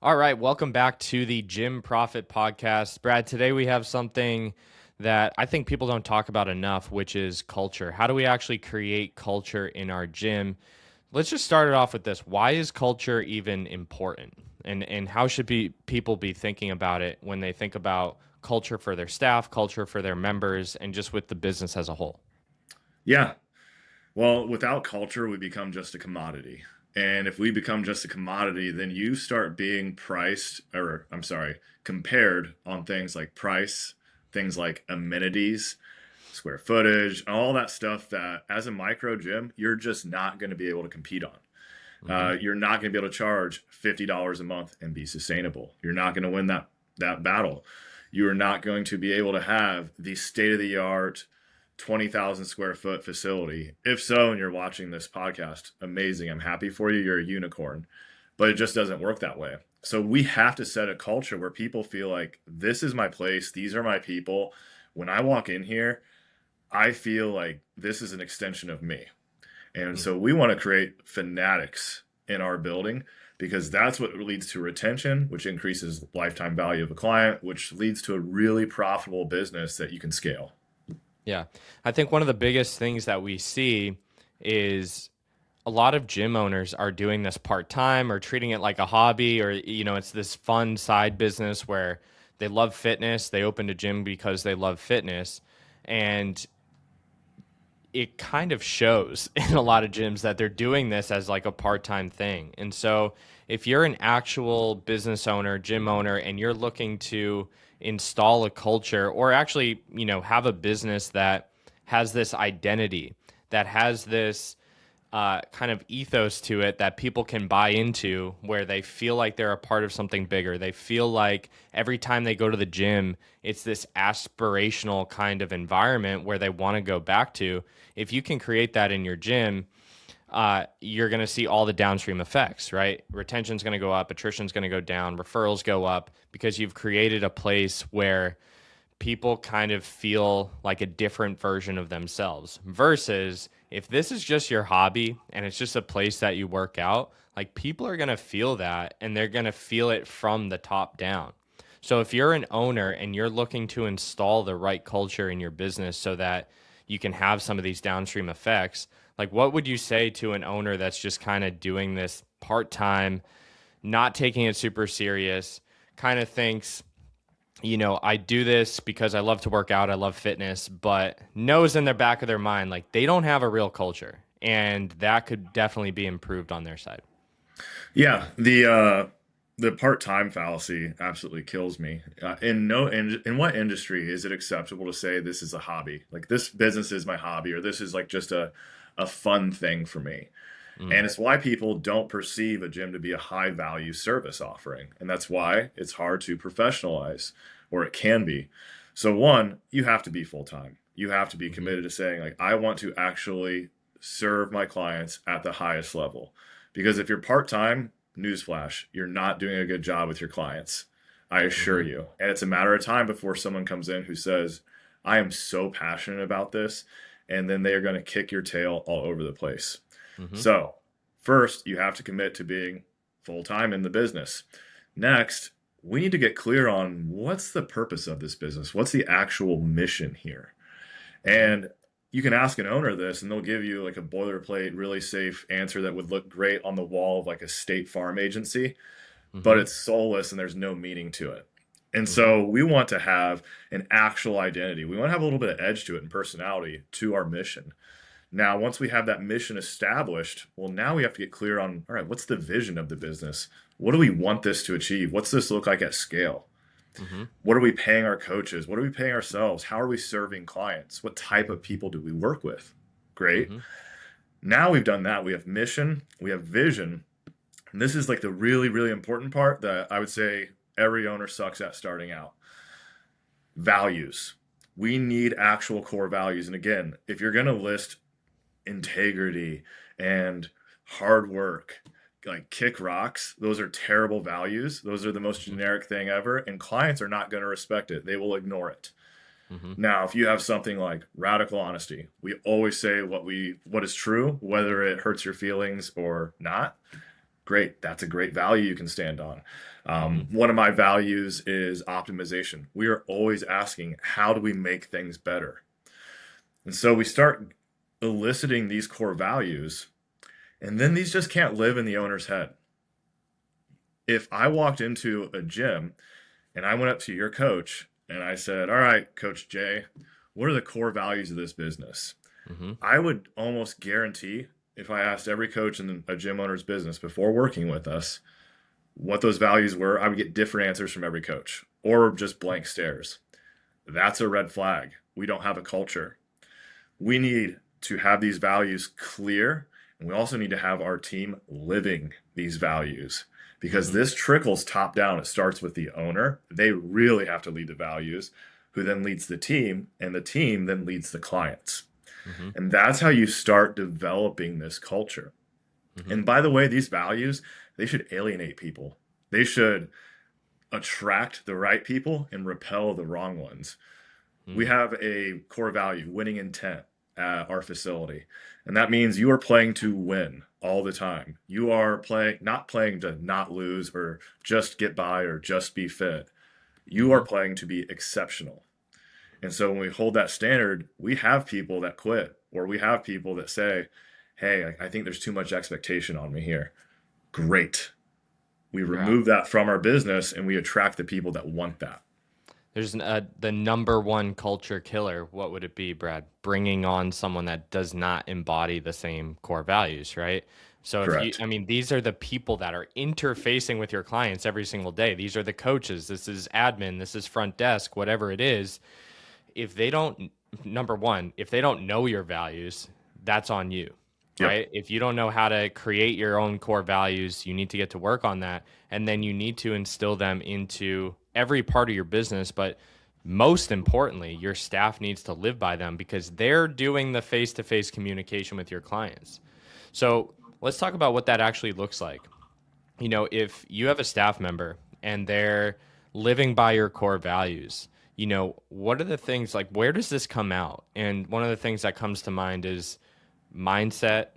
All right, welcome back to the Gym Profit Podcast. Brad, today we have something that I think people don't talk about enough, which is culture. How do we actually create culture in our gym? Let's just start it off with this. Why is culture even important? And how should people be thinking about it when they think about culture for their staff, culture for their members, and just with the business as a whole? Yeah. Well, without culture, we become just a commodity. And if we become just a commodity, then you start being priced, or I'm sorry, compared on things like price, things like amenities, square footage, all that stuff that as a micro gym, you're just not going to be able to compete on. Hmm. You're not going to be able to charge $50 a month and be sustainable. You're not going to win that battle. You are not going to be able to have the state of the art 20,000 square foot facility. If so, and you're watching this podcast, amazing. I'm happy for you. You're a unicorn. But it just doesn't work that way. So we have to set a culture where people feel like this is my place. These are my people. When I walk in here, I feel like this is an extension of me. And so we want to create fanatics in our building because that's what leads to retention, which increases lifetime value of a client, which leads to a really profitable business that you can scale. Yeah. I think one of the biggest things that we see is a lot of gym owners are doing this part-time or treating it like a hobby, or it's this fun side business where they love fitness, they opened a gym because they love fitness, and it kind of shows in a lot of gyms that they're doing this as like a part-time thing. And so if you're an actual business owner, gym owner, and you're looking to install a culture or actually, have a business that has this identity, that has this kind of ethos to it that people can buy into, where they feel like they're a part of something bigger. They feel like every time they go to the gym, it's this aspirational kind of environment where they want to go back to. If you can create that in your gym, you're going to see all the downstream effects, right? Retention's going to go up, attrition's going to go down, referrals go up because you've created a place where people kind of feel like a different version of themselves versus if this is just your hobby and it's just a place that you work out, like people are going to feel that and they're going to feel it from the top down. So if you're an owner and you're looking to install the right culture in your business so that you can have some of these downstream effects, like what would you say to an owner that's just kind of doing this part-time, not taking it super serious, kind of thinks, I do this because I love to work out, I love fitness, but knows in the back of their mind, like they don't have a real culture. And that could definitely be improved on their side. Yeah, the part-time fallacy absolutely kills me. In what industry is it acceptable to say this is a hobby? Like this business is my hobby, or this is like just a fun thing for me. Mm, And it's why people don't perceive a gym to be a high value service offering. And that's why it's hard to professionalize, or it can be. So, one, you have to be full time. You have to be hmm committed to saying, like, I want to actually serve my clients at the highest level. Because if you're part time, newsflash, you're not doing a good job with your clients. I assure hmm you. And it's a matter of time before someone comes in who says, I am so passionate about this. And then they are going to kick your tail all over the place. hmm So, first, you have to commit to being full time in the business. Next, we need to get clear on what's the purpose of this business? What's the actual mission here? hmm And you can ask an owner this, and they'll give you like a boilerplate, really safe answer that would look great on the wall of like a state farm agency, but hmm it's soulless and there's no meaning to it. And hmm so we want to have an actual identity. We want to have a little bit of edge to it and personality to our mission. Now, once we have that mission established, well, now we have to get clear on, all right, what's the vision of the business? What do we want this to achieve? What's this look like at scale? hmm What are we paying our coaches? What are we paying ourselves? How are we serving clients? What type of people do we work with? Great. hmm Now we've done that. We have mission, we have vision. And this is like the really, really important part that I would say every owner sucks at starting out. Values. We need actual core values. And again, if you're going to list integrity and hard work, like kick rocks, those are terrible values. Those are the most hmm generic thing ever, and clients are not going to respect it. They will ignore it. hmm Now, if you have something like radical honesty, we always say what is true, whether it hurts your feelings or not. Great. That's a great value you can stand on. Hmm. One of my values is optimization. We are always asking, how do we make things better? And so we start eliciting these core values, and then these just can't live in the owner's head. If I walked into a gym and I went up to your coach and I said, all right, Coach Jay, what are the core values of this business? Hmm. I would almost guarantee if I asked every coach in a gym owner's business before working with us what those values were, I would get different answers from every coach or just blank stares. That's a red flag. We don't have a culture. We need to have these values clear, and we also need to have our team living these values because Hmm. this trickles top down. It starts with the owner. They really have to lead the values, who then leads the team, and the team then leads the clients. Hmm. And that's how you start developing this culture. Hmm. And by the way, these values, they should alienate people. They should attract the right people and repel the wrong ones. We Hmm. have a core value, winning intent, at our facility. And that means you are playing to win all the time. You are not playing to not lose or just get by or just be fit. You are Hmm. playing to be exceptional. And so when we hold that standard, we have people that quit or we have people that say, hey, I think there's too much expectation on me here. Great. We Yeah. remove that from our business and we attract the people that want that. There's the number one culture killer. What would it be, Brad? Bringing on someone that does not embody the same core values, right? So if you, Correct. I mean, these are the people that are interfacing with your clients every single day. These are the coaches. This is admin. This is front desk, whatever it is. If they don't, number one, if they don't know your values, that's on you, Yep. right? If you don't know how to create your own core values, you need to get to work on that. And then you need to instill them into every part of your business. But most importantly, your staff needs to live by them because they're doing the face to face communication with your clients. So let's talk about what that actually looks like. If you have a staff member and they're living by your core values, what are the things like where does this come out? And one of the things that comes to mind is mindset,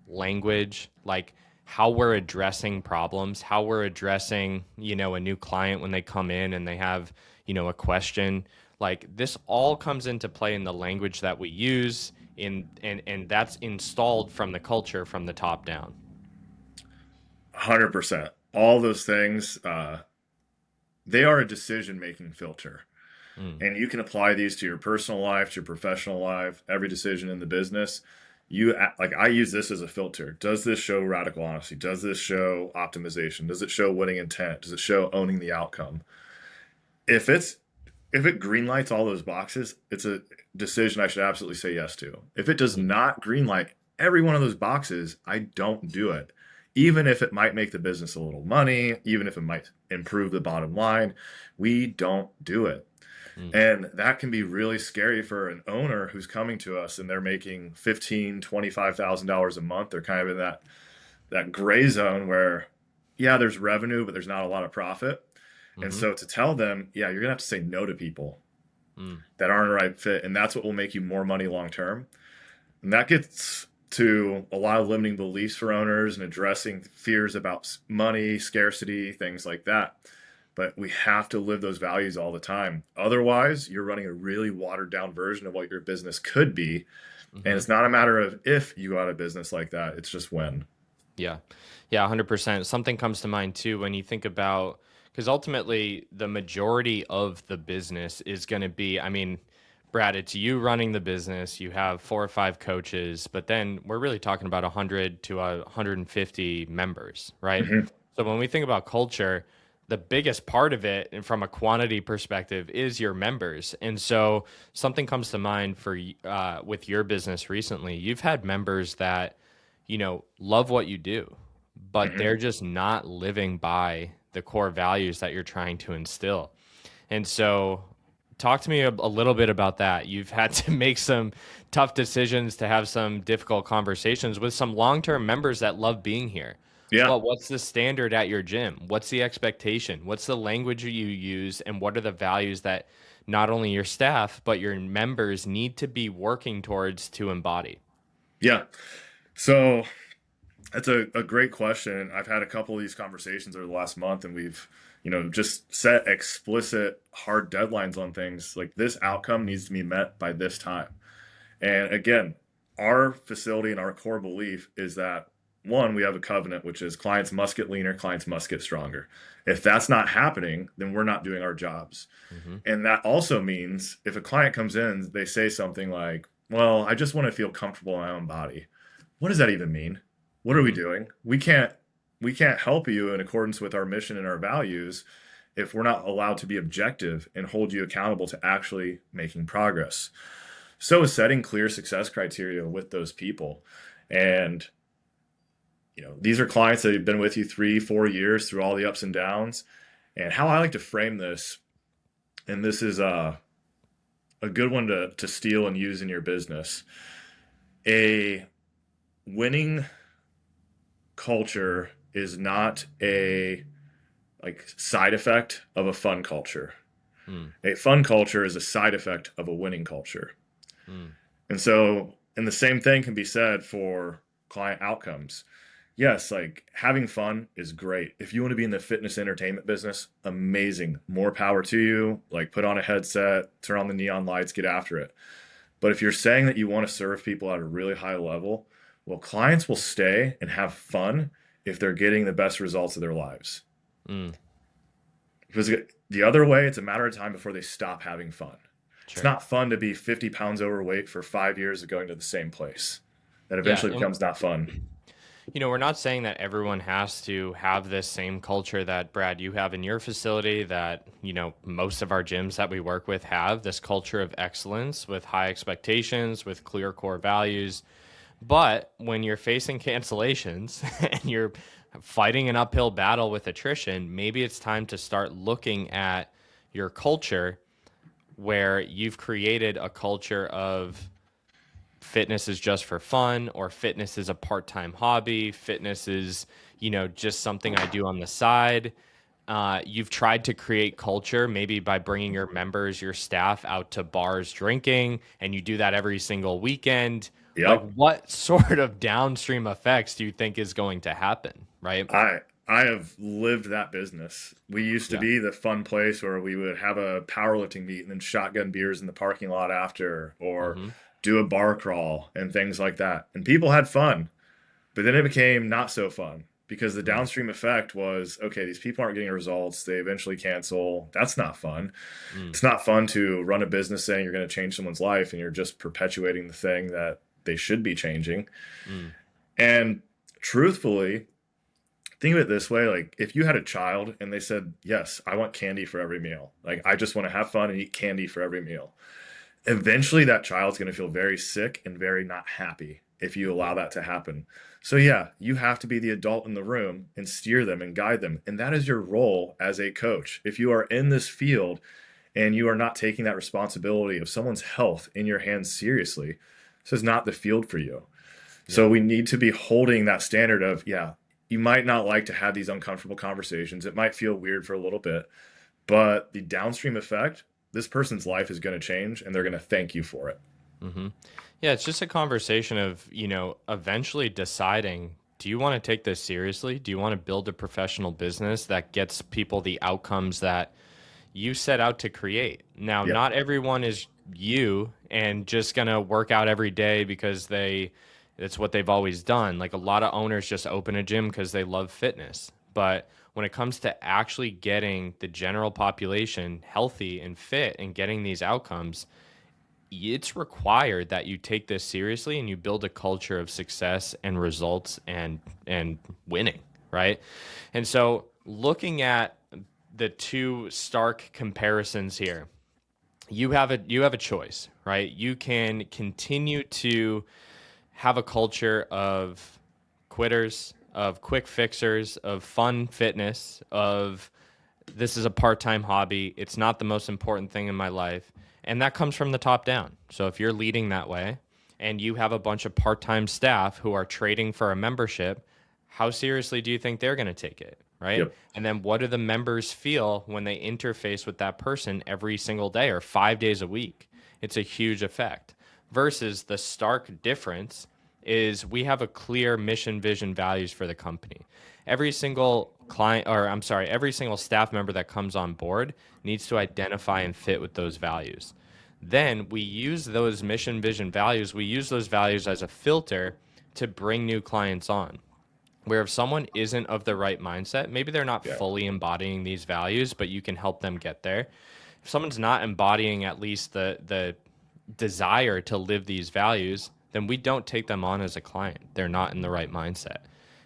language, like how we're addressing problems, how we're addressing, a new client when they come in and they have, a question. Like this all comes into play in the language that we use and that's installed from the culture from the top down. 100%. All those things, they are a decision making filter. Mm. And you can apply these to your personal life, to your professional life, every decision in the business. Like I use this as a filter. Does this show radical honesty? Does this show optimization? Does it show winning intent? Does it show owning the outcome? If it's if it greenlights all those boxes, it's a decision I should absolutely say yes to. If it does Mm. not greenlight every one of those boxes, I don't do it. Even if it might make the business a little money, even if it might improve the bottom line, we don't do it. Mm. And that can be really scary for an owner who's coming to us and they're making $15,000, $25,000 a month. They're kind of in that gray zone where, yeah, there's revenue, but there's not a lot of profit. And Mm-hmm. so to tell them, yeah, you're gonna have to say no to people Mm. that aren't a right fit, and that's what will make you more money long term. And that gets to a lot of limiting beliefs for owners and addressing fears about money, scarcity, things like that. But we have to live those values all the time. Otherwise, you're running a really watered down version of what your business could be. And Mm-hmm. it's not a matter of if you go out of business like that, it's just when. Yeah. Yeah, 100%. Something comes to mind too when you think about, because ultimately the majority of the business is going to be, I mean, Brad, it's you running the business. You have 4 or 5 coaches, but then we're really talking about 100 to 150 members, right? Mhm. So when we think about culture, the biggest part of it, and from a quantity perspective, is your members. And so something comes to mind for with your business recently. You've had members that love what you do, but Mhm. they're just not living by the core values that you're trying to instill. And so, talk to me a little bit about that. You've had to make some tough decisions to have some difficult conversations with some long term members that love being here. Yeah. Well, what's the standard at your gym? What's the expectation? What's the language you use? And what are the values that not only your staff, but your members need to be working towards to embody? Yeah. So That's a great question. I've had a couple of these conversations over the last month, and we've, just set explicit hard deadlines on things like this outcome needs to be met by this time. And again, our facility and our core belief is that one, we have a covenant, which is clients must get leaner, clients must get stronger. If that's not happening, then we're not doing our jobs. Hmm. And that also means if a client comes in, they say something like, well, I just want to feel comfortable in my own body. What does that even mean? What are we Hmm. doing? We can't help you in accordance with our mission and our values if we're not allowed to be objective and hold you accountable to actually making progress. So is setting clear success criteria with those people. And these are clients that have been with you 3 4 years through all the ups and downs. And how I like to frame this, and this is a good one to steal and use in your business. A winning culture is not a like side effect of a fun culture. Mm. A fun culture is a side effect of a winning culture. Mm. And so, and the same thing can be said for client outcomes. Yes, like having fun is great. If you want to be in the fitness entertainment business, amazing. More power to you. Like put on a headset, turn on the neon lights, get after it. But if you're saying that you want to serve people at a really high level, well, clients will stay and have fun if they're getting the best results of their lives. Mm. Because the other way, it's a matter of time before they stop having fun. It's Sure. not fun to be 50 pounds overweight for 5 years of going to the same place. That Yeah. eventually And becomes not fun. we're not saying that everyone has to have this same culture that Brad, you have in your facility, that, most of our gyms that we work with have this culture of excellence with high expectations, with clear core values. But when you're facing cancellations and you're fighting an uphill battle with attrition, maybe it's time to start looking at your culture where you've created a culture of fitness is just for fun, or fitness is a part-time hobby, fitness is just something I do on the side. You've tried to create culture maybe by bringing your members, your staff out to bars drinking, and you do that every single weekend. Like, Yep. what sort of downstream effects do you think is going to happen, right? I have lived that business. We used to Yeah. be the fun place where we would have a powerlifting meet and then shotgun beers in the parking lot after, or Hmm. do a bar crawl and things like that. And people had fun. But then it became not so fun because the Mm. downstream effect was okay, these people aren't getting results. They eventually cancel. That's not fun. Mm. It's not fun to run a business saying you're going to change someone's life and you're just perpetuating the thing that they should be changing. Mm. And truthfully, think of it this way, like if you had a child and they said, yes, I want candy for every meal, like I just want to have fun and eat candy for every meal, eventually that child's going to feel very sick and very not happy if you Yeah. allow that to happen. So yeah, you have to be the adult in the room and steer them and guide them, and that is your role as a coach. If you are in this field and you are not taking that responsibility of someone's health in your hands seriously, this is not the field for you. So Yeah. we need to be holding that standard of, yeah, you might not like to have these uncomfortable conversations. It might feel weird for a little bit, but the downstream effect, this person's life is going to change and they're going to thank you for it. Hmm. Yeah, it's just a conversation of, eventually deciding, do you want to take this seriously? Do you want to build a professional business that gets people the outcomes that you set out to create? Now, Yeah. not everyone is you and just going to work out every day because it's what they've always done. Like, a lot of owners just open a gym because they love fitness. But when it comes to actually getting the general population healthy and fit and getting these outcomes, it's required that you take this seriously and you build a culture of success and results and winning, right? And so, looking at the two stark comparisons here, you have a choice, right? You can continue to have a culture of quitters, of quick fixers, of fun fitness, of this is a part-time hobby. It's not the most important thing in my life. And that comes from the top down. So if you're leading that way and you have a bunch of part-time staff who are trading for a membership, how seriously do you think they're going to take it, right? Yep. And then what do the members feel when they interface with that person every single day or 5 days a week? It's a huge effect versus the stark difference is we have a clear mission, vision, values for the company. Every single client, or I'm sorry, every single staff member that comes on board needs to identify and fit with those values. Then we use those mission, vision, values, we use those values as a filter to bring new clients on. Where if someone isn't of the right mindset, maybe they're not Yeah. fully embodying these values, but you can help them get there. If someone's not embodying at least the desire to live these values, then we don't take them on as a client. They're not in the right mindset.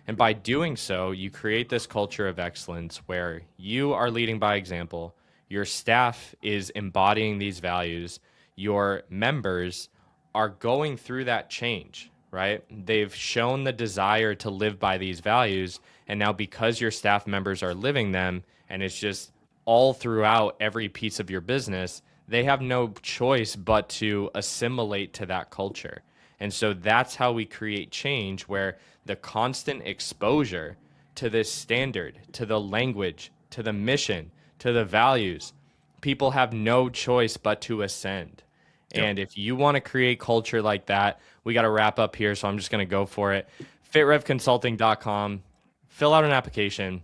And by doing so, you create this culture of excellence where you are leading by example, your staff is embodying these values, your members are going through that change, right? They've shown the desire to live by these values. And now, because your staff members are living them, and it's just all throughout every piece of your business, they have no choice but to assimilate to that culture. And so that's how we create change, where the constant exposure to this standard, to the language, to the mission, to the values, people have no choice but to ascend. Yep. And if you want to create culture like that, we got to wrap up here. So I'm just going to go for it. Fitrevconsulting.com, fill out an application.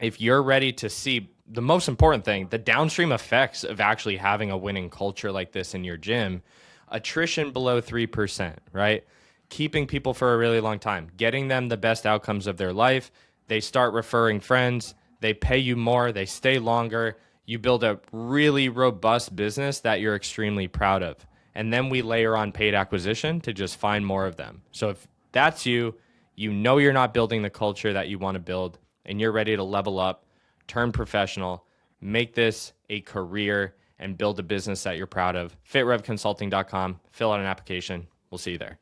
If you're ready to see the most important thing, the downstream effects of actually having a winning culture like this in your gym, attrition below 3%, right? Keeping people for a really long time, getting them the best outcomes of their life. They start referring friends, they pay you more, they stay longer. You build a really robust business that you're extremely proud of. And then we layer on paid acquisition to just find more of them. So if that's you, you know you're not building the culture that you want to build, and you're ready to level up, turn professional, make this a career, and build a business that you're proud of. Fitrevconsulting.com, fill out an application. We'll see you there.